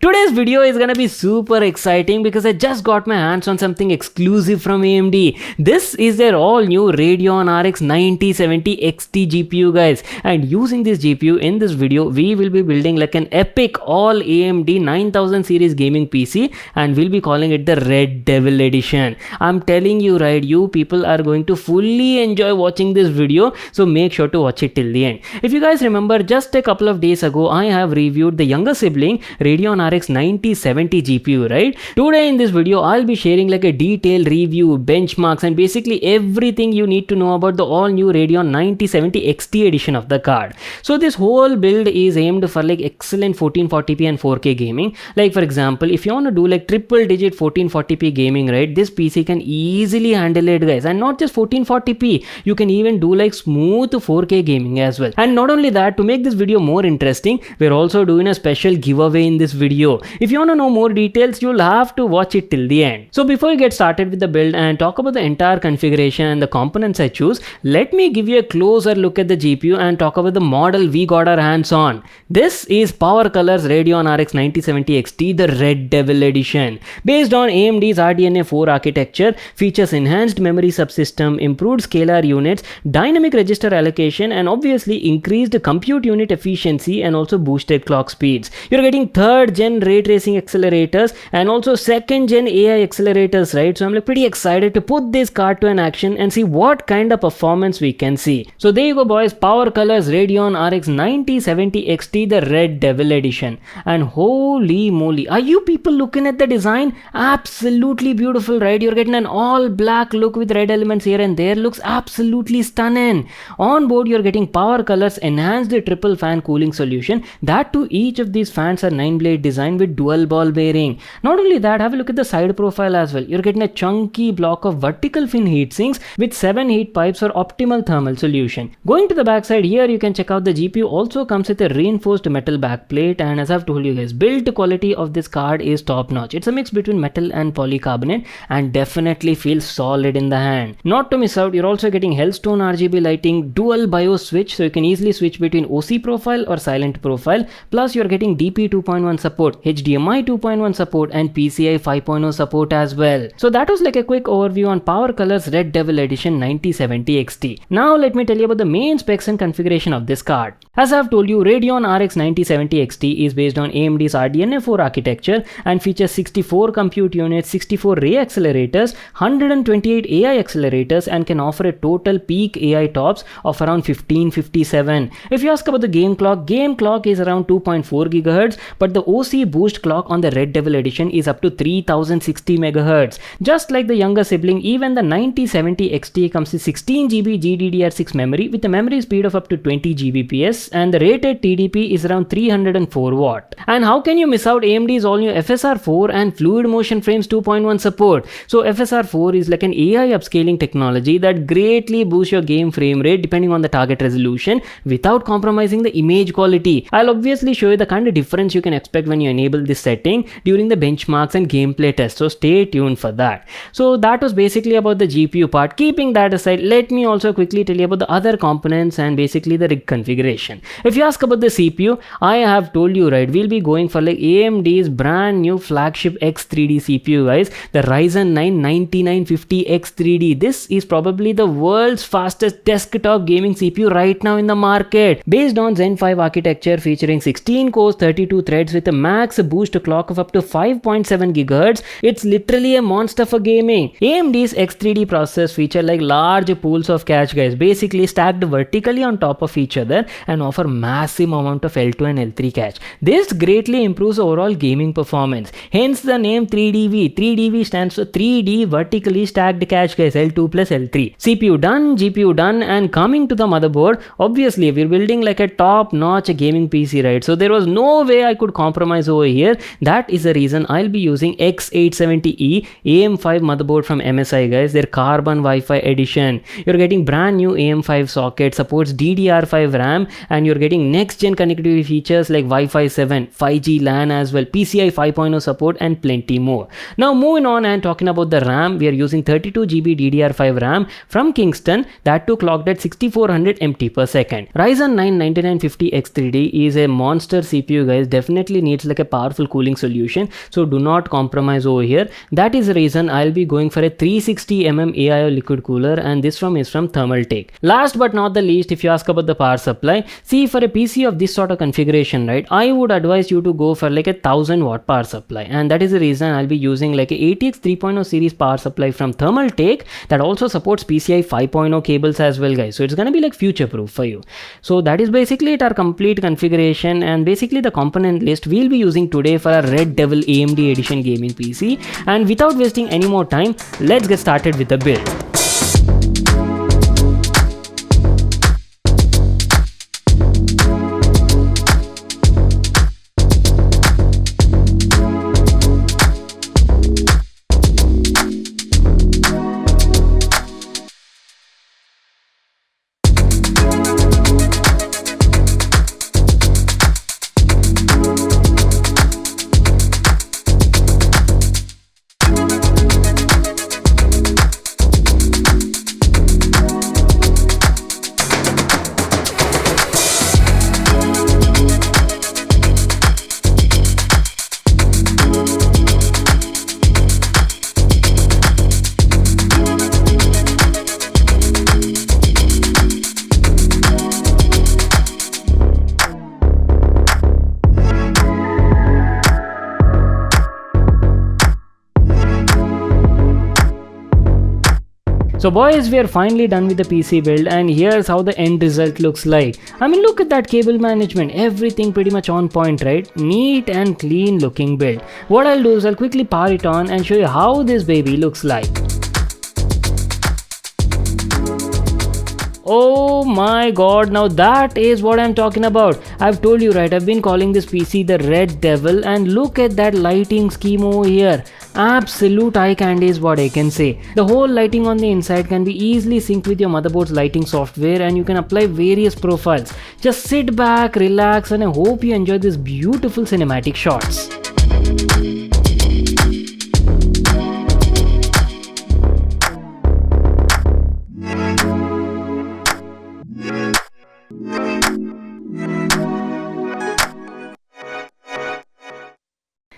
Today's video is gonna be super exciting because I just got my hands on something exclusive from AMD. This is their all new Radeon RX 9070 XT GPU, guys. And using this GPU in this video, we will be building like an epic all AMD 9000 series gaming PC, and we'll be calling it the Red Devil Edition. I'm telling you, right, you people are going to fully enjoy watching this video, so make sure to watch it till the end. If you guys remember, just a couple of days ago, I have reviewed the younger sibling Radeon RX 9070 GPU, right? Today in this video, I'll be sharing like a detailed review, benchmarks, and basically everything you need to know about the all new Radeon 9070 XT edition of the card. So this whole build is aimed for like excellent 1440p and 4K gaming. Like for example, if you want to do like triple digit 1440p gaming, right, this PC can easily handle it, guys. And not just 1440p, you can even do like smooth 4K gaming as well. And not only that, to make this video more interesting, we're also doing a special giveaway in this video. If you want to know more details, you'll have to watch it till the end. So before we get started with the build and talk about the entire configuration and the components I choose, let me give you a closer look at the GPU and talk about the model we got our hands on. This is Power Color's Radeon RX 9070 XT, the Red Devil Edition. Based on AMD's RDNA 4 architecture, features enhanced memory subsystem, improved scalar units, dynamic register allocation, and obviously increased compute unit efficiency and also boosted clock speeds. You're getting 3rd gen ray tracing accelerators and also 2nd gen AI accelerators, right? So I'm like pretty excited to put this card to an action and see what kind of performance we can see. So there you go, boys. Power Colors Radeon RX 9070 XT, the Red Devil Edition. And holy moly, are you people looking at the design? Absolutely beautiful, right? You're getting an all black look with red elements here and there. Looks absolutely stunning. On board, you're getting Power Colors enhanced triple fan cooling solution. That too, each of these fans are 9-blade design with dual ball bearing. Not only that, have a look at the side profile as well. You're getting a chunky block of vertical fin heat sinks with 7 heat pipes for optimal thermal solution. Going to the back side here, you can check out the GPU also comes with a reinforced metal backplate, and as I've told you guys, build quality of this card is top notch. It's a mix between metal and polycarbonate and definitely feels solid in the hand. Not to miss out, you're also getting Hellstone RGB lighting, dual BIOS switch, so you can easily switch between OC profile or silent profile. Plus you're getting DP 2.1 support, HDMI 2.1 support, and PCI 5.0 support as well. So that was like a quick overview on Power Colors Red Devil Edition 9070 XT. Now let me tell you about the main specs and configuration of this card. As I've told you, Radeon RX 9070 XT is based on AMD's RDNA 4 architecture and features 64 compute units, 64 ray accelerators, 128 AI accelerators, and can offer a total peak AI tops of around 1557. If you ask about the game clock is around 2.4 GHz, but the OC boost clock on the Red Devil Edition is up to 3060 MHz. Just like the younger sibling, even the 9070 XT comes with 16 GB GDDR6 memory with a memory speed of up to 20 Gbps, and the rated TDP is around 304 watt. And how can you miss out AMD's all new FSR4 and Fluid Motion Frames 2.1 support? So FSR4 is like an AI upscaling technology that greatly boosts your game frame rate depending on the target resolution without compromising the image quality. I'll obviously show you the kind of difference you can expect when you enable this setting during the benchmarks and gameplay test, so stay tuned for that. So that was basically about the GPU part. Keeping that aside, let me also quickly tell you about the other components and basically the rig configuration. If you ask about the CPU, I have told you, right, we'll be going for like AMD's brand new flagship X3D CPU, guys, the Ryzen 9 9950 X3D. This is probably the world's fastest desktop gaming CPU right now in the market. Based on Zen 5 architecture featuring 16 cores, 32 threads with a max boost clock of up to 5.7 GHz, it's literally a monster for gaming. AMD's X3D processors feature like large pools of cache, guys, basically stacked vertically on top of each other and offer massive amount of L2 and L3 cache. This greatly improves overall gaming performance. Hence the name 3DV. 3DV stands for 3D vertically stacked cache, guys, L2 plus L3. CPU done, GPU done, and coming to the motherboard, obviously we're building like a top-notch gaming PC, right? So there was no way I could compromise over here. That is the reason I'll be using X870E AM5 motherboard from MSI, guys, their Carbon Wi-Fi edition. You're getting brand new AM5 socket, supports DDR5 RAM, and you're getting next gen connectivity features like Wi-Fi 7, 5G LAN as well, PCI 5.0 support, and plenty more. Now moving on and talking about the RAM, we are using 32 GB DDR5 RAM from Kingston, that too clocked at 6400 MT per second. Ryzen 9 9950 X3D is a monster CPU, guys, definitely needs like like a powerful cooling solution, so do not compromise over here. That is the reason I'll be going for a 360 AIO liquid cooler, and this is from Thermaltake. Last but not the least, if you ask about the power supply, see, for a PC of this sort of configuration, right, I would advise you to go for like a 1000 watt power supply, and that is the reason I'll be using like a ATX 3.0 series power supply from Thermaltake that also supports PCI 5.0 cables as well, guys. So it's gonna be like future proof for you. So that is basically it, our complete configuration and basically the component list we'll be using today for our Red Devil AMD Edition gaming PC. And without wasting any more time, let's get started with the build. So boys, we are finally done with the PC build, and here's how the end result looks like. I mean, look at that cable management, everything pretty much on point, right? Neat and clean looking build. What I'll do is I'll quickly power it on and show you how this baby looks like. Oh my god, now that is what I'm talking about. I've told you, right, I've been calling this PC the Red Devil, and look at that lighting scheme over here. Absolute eye candy is what I can say. The whole lighting on the inside can be easily synced with your motherboard's lighting software, and you can apply various profiles. Just sit back, relax, and I hope you enjoy these beautiful cinematic shots.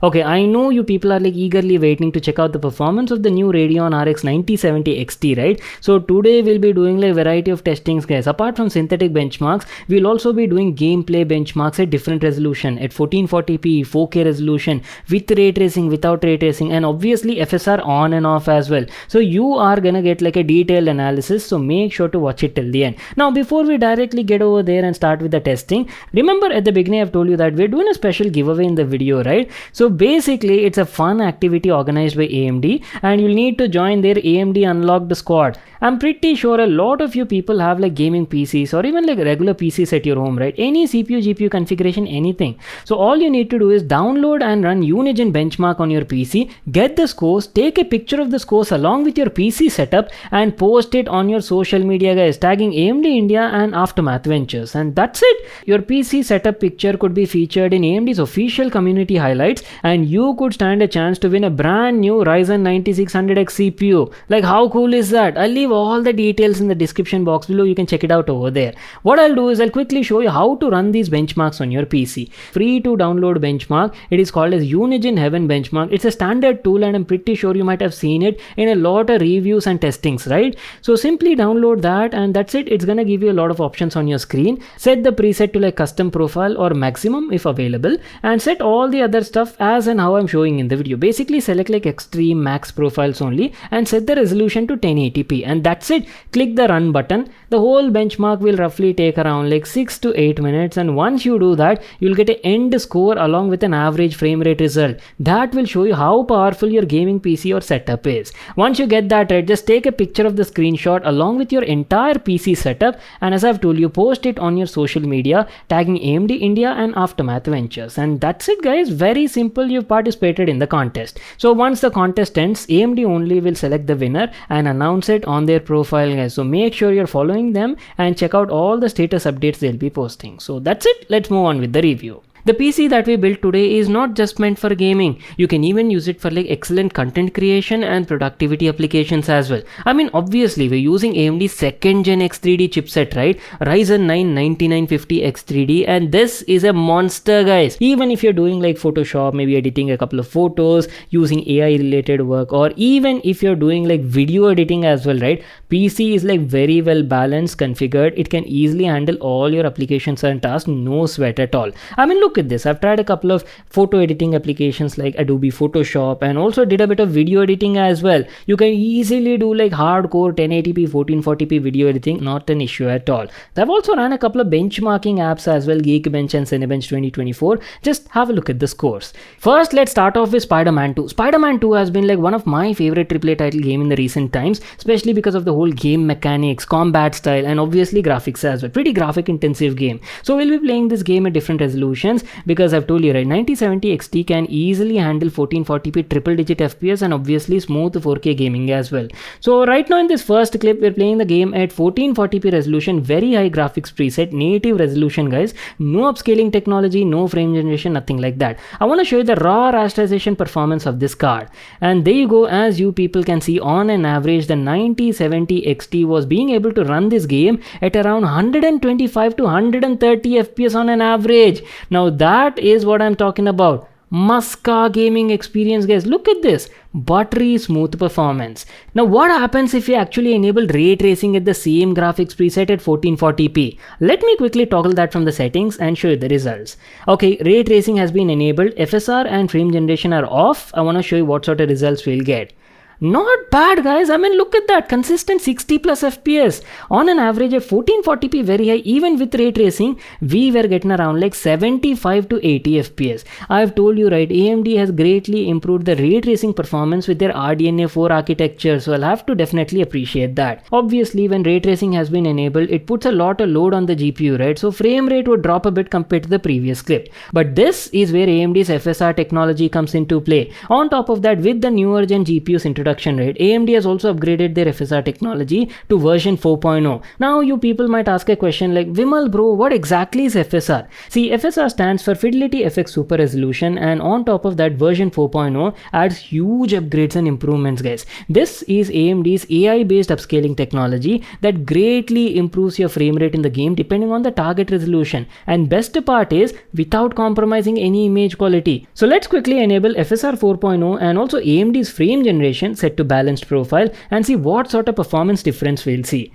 Okay, I know you people are like eagerly waiting to check out the performance of the new Radeon RX 9070 XT, right? So today we'll be doing like variety of testings, guys. Apart from synthetic benchmarks, we'll also be doing gameplay benchmarks at different resolution, at 1440p, 4K resolution, with ray tracing, without ray tracing, and obviously FSR on and off as well. So you are gonna get like a detailed analysis, so make sure to watch it till the end. Now before we directly get over there and start with the testing, remember at the beginning I've told you that we're doing a special giveaway in the video, right? So basically it's a fun activity organized by AMD, and you'll need to join their AMD Unlocked Squad. I'm pretty sure a lot of you people have like gaming PCs or even like regular PCs at your home, right? Any CPU, GPU configuration, anything. So all you need to do is download and run Unigine benchmark on your PC, get the scores, take a picture of the scores along with your PC setup, and post it on your social media, guys, tagging AMD India and Aftermath Ventures, and that's it. Your PC setup picture could be featured in AMD's official community highlights, and you could stand a chance to win a brand new Ryzen 9600X CPU. Like, how cool is that? I'll leave all the details in the description box below. You can check it out over there. What I'll do is I'll quickly show you how to run these benchmarks on your PC. Free to download benchmark. It is called as Unigine Heaven benchmark. It's a standard tool, and I'm pretty sure you might have seen it in a lot of reviews and testings, right? So simply download that, and that's it. It's gonna give you a lot of options on your screen. Set the preset to like custom profile or maximum if available, and set all the other stuff as and how I'm showing in the video. Basically select like extreme max profiles only, and set the resolution to 1080p, and that's it. Click the run button. The whole benchmark will roughly take around like 6 to 8 minutes, and once you do that, you'll get an end score along with an average frame rate result. That will show you how powerful your gaming PC or setup is. Once you get that right, just take a picture of the screenshot along with your entire PC setup, and as I've told you, post it on your social media tagging AMD India and Aftermath Ventures, and that's it, guys. Very simple. You've participated in the contest. So once the contest ends, AMD only will select the winner and announce it on their profile, guys. So make sure you're following them and check out all the status updates they'll be posting. So that's it. Let's move on with the review. The PC that we built today is not just meant for gaming. You can even use it for like excellent content creation and productivity applications as well. I mean, obviously we're using AMD 2nd gen X3D chipset, right? Ryzen 9 9950 X3D, and this is a monster, guys. Even if you're doing like Photoshop, maybe editing a couple of photos, using AI related work, or even if you're doing like video editing as well, right? PC is like very well balanced, configured. It can easily handle all your applications and tasks, no sweat at all. I mean, look at this. I've tried a couple of photo editing applications like Adobe Photoshop, and also did a bit of video editing as well. You can easily do like hardcore 1080p 1440p video editing, not an issue at all. I've also ran a couple of benchmarking apps as well, Geekbench and Cinebench 2024. Just have a look at the scores. First, let's start off with Spider-Man 2. Spider-Man 2 has been like one of my favorite AAA title game in the recent times, especially because of the whole game mechanics, combat style, and obviously graphics as well. Pretty graphic intensive game. So we'll be playing this game at different resolutions because I've told you, right, 9070 XT can easily handle 1440p triple digit FPS and obviously smooth 4K gaming as well. So right now in this first clip, we're playing the game at 1440p resolution, very high graphics preset, native resolution, guys. No upscaling technology, no frame generation, nothing like that. I want to show you the raw rasterization performance of this card. And there you go. As you people can see, on an average, the 9070 XT was being able to run this game at around 125 to 130 FPS on an average. Now that is what I'm talking about. Musca gaming experience, guys. Look at this, buttery smooth performance. Now what happens if you actually enable ray tracing at the same graphics preset at 1440p? Let me quickly toggle that from the settings and show you the results. Okay, ray tracing has been enabled, FSR and frame generation are off. I want to show you what sort of results we'll get. Not bad, guys. I mean, look at that, consistent 60 plus FPS on an average at 1440p, very high. Even with ray tracing, we were getting around like 75 to 80 FPS. I've told you, right, AMD has greatly improved the ray tracing performance with their RDNA 4 architecture, so I'll have to definitely appreciate that. Obviously, when ray tracing has been enabled, it puts a lot of load on the GPU, right? So frame rate would drop a bit compared to the previous clip. But this is where AMD's FSR technology comes into play. On top of that, with the newer gen GPUs introduction, right, AMD has also upgraded their FSR technology to version 4.0. Now you people might ask a question like, Vimal bro, what exactly is FSR? See, FSR stands for Fidelity FX Super Resolution, and on top of that, version 4.0 adds huge upgrades and improvements, guys. This is AMD's AI based upscaling technology that greatly improves your frame rate in the game depending on the target resolution, and best part is without compromising any image quality. So let's quickly enable FSR 4.0 and also AMD's frame generation set to balanced profile and see what sort of performance difference we'll see.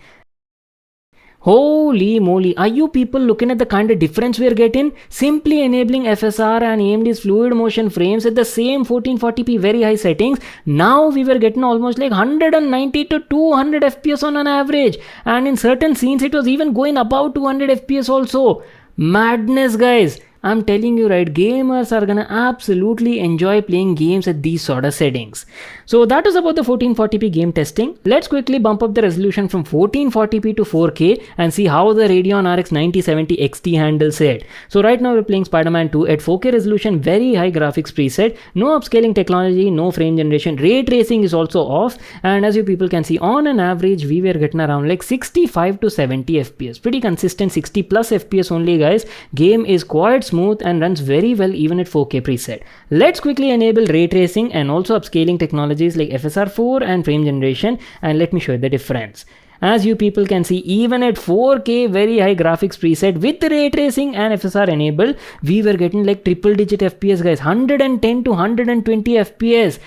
Holy moly, are you people looking at the kind of difference we're getting? Simply enabling FSR and AMD's fluid motion frames at the same 1440p very high settings, now we were getting almost like 190 to 200 FPS on an average, and in certain scenes it was even going above 200 FPS also. Madness, guys. I'm telling you, right, gamers are gonna absolutely enjoy playing games at these sort of settings. So that was about the 1440p game testing. Let's quickly bump up the resolution from 1440p to 4K and see how the Radeon RX 9070 XT handles it. So right now we're playing Spider-Man 2 at 4K resolution, very high graphics preset, no upscaling technology, no frame generation, ray tracing is also off, and as you people can see, on an average we were getting around like 65 to 70 FPS. Pretty consistent 60 plus FPS only, guys. Game is quite smooth and runs very well even at 4K preset. Let's quickly enable ray tracing and also upscaling technologies like FSR 4 and frame generation, and let me show you the difference. As you people can see, even at 4K very high graphics preset with ray tracing and FSR enabled, we were getting like triple digit FPS, guys, 110 to 120 FPS.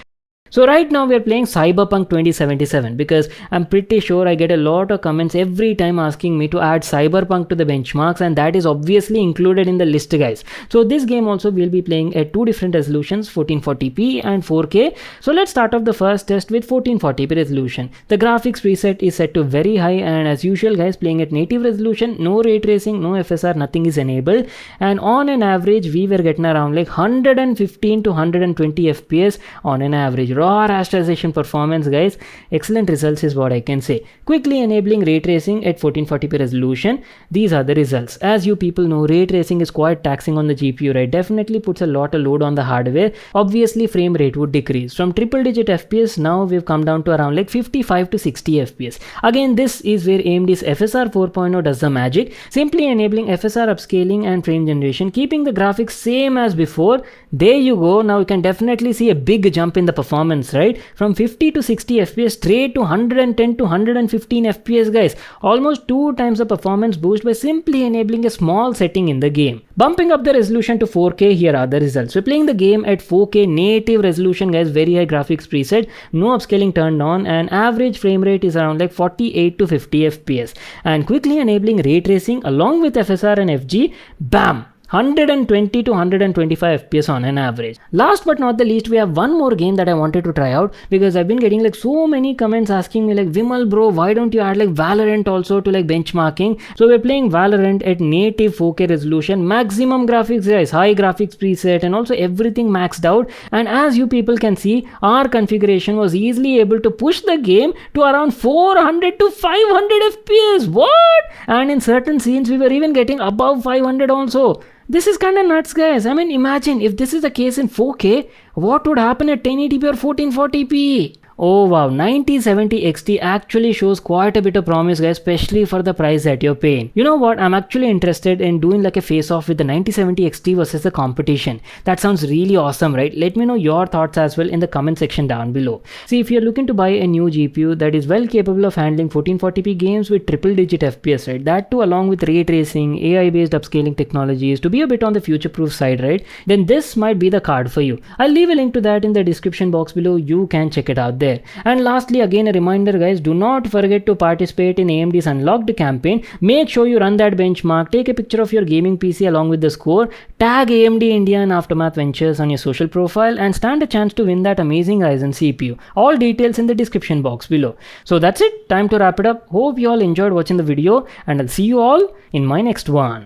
So right now we are playing Cyberpunk 2077 because I'm pretty sure I get a lot of comments every time asking me to add Cyberpunk to the benchmarks, and that is obviously included in the list, guys. So this game also we'll be playing at two different resolutions, 1440p and 4K. So let's start off the first test with 1440p resolution. The graphics preset is set to very high, and as usual, guys, playing at native resolution, no ray tracing, no FSR, nothing is enabled, and on an average we were getting around like 115 to 120 FPS on an average. Raw raw rasterization performance, guys. Excellent results is what I can say. Quickly enabling ray tracing at 1440p resolution. These are the results. As you people know, ray tracing is quite taxing on the GPU, right? Definitely puts a lot of load on the hardware. Obviously, frame rate would decrease. From triple digit FPS, now we've come down to around like 55 to 60 FPS. Again, this is where AMD's FSR 4.0 does the magic, simply enabling FSR upscaling and frame generation, keeping the graphics same as before. There you go. Now you can definitely see a big jump in the performance, right? From 50 to 60 FPS straight to 110 to 115 FPS, guys. Almost 2 times the performance boost by simply enabling a small setting in the game. Bumping up the resolution to 4K, here are the results. We're playing the game at 4K native resolution, guys, very high graphics preset, no upscaling turned on, and average frame rate is around like 48 to 50 FPS. And quickly enabling ray tracing along with FSR and FG, bam! 120 to 125 FPS on an average. Last but not the least, we have one more game that I wanted to try out, because I've been getting like so many comments asking me like, Vimal bro, why don't you add like Valorant also to like benchmarking? So we're playing Valorant at native 4K resolution, maximum graphics, guys, high graphics preset, and also everything maxed out. And as you people can see, our configuration was easily able to push the game to around 400 to 500 FPS. What? And in certain scenes we were even getting above 500 also. This is kinda nuts, guys. I mean, imagine if this is the case in 4K, what would happen at 1080p or 1440p? Oh wow, 9070 XT actually shows quite a bit of promise, guys, especially for the price that you're paying. You know what, I'm actually interested in doing like a face-off with the 9070 XT versus the competition. That sounds really awesome, right? Let me know your thoughts as well in the comment section down below. See, if you're looking to buy a new GPU that is well capable of handling 1440p games with triple digit FPS, right? That too along with ray tracing, AI based upscaling technologies to be a bit on the future-proof side, right? Then this might be the card for you. I'll leave a link to that in the description box below. You can check it out there. And lastly, again a reminder, guys, do not forget to participate in AMD's Unlocked campaign. Make sure you run that benchmark, take a picture of your gaming PC along with the score, tag AMD India and Aftermath Ventures on your social profile, and stand a chance to win that amazing Ryzen CPU. All details in the description box below. So that's it, time to wrap it up. Hope you all enjoyed watching the video, and I'll see you all in my next one.